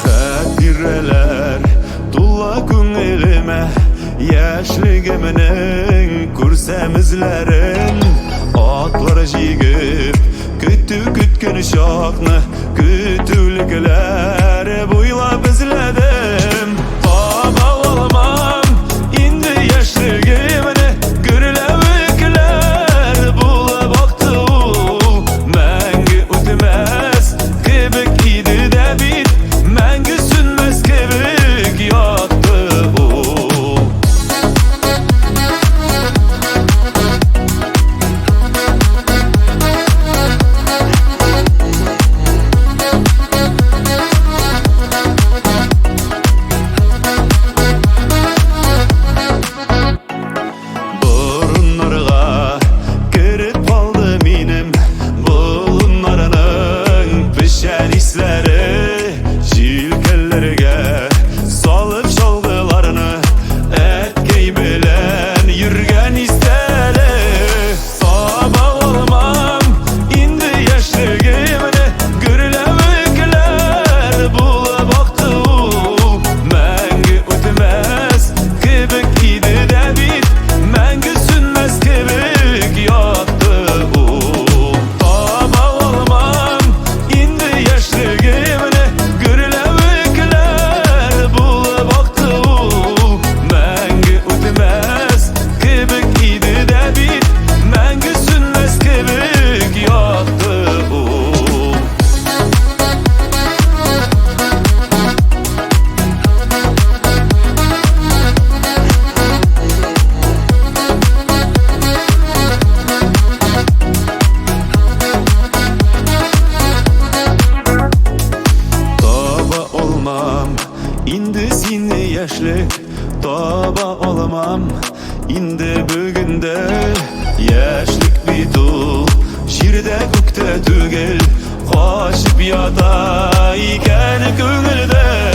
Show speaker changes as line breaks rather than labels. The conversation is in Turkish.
Hatireler tulla ko'nglime, yoshligimning ko'rsamizlarin. Otlar jigib kutgan shoqni, kutuvliklar bo'ylab izladim. Toba olmam endi yoshligimni, gurlavuklar bo'lib oqdi u. Mangu o'tmas kibik edi David, mangu sunmas kibik yoqdi u. Indi seni yaşlık toba olamam. Indi bugünde yaşlık bitu, şirde kökte tügel, koşup yata iken ko'ngilda.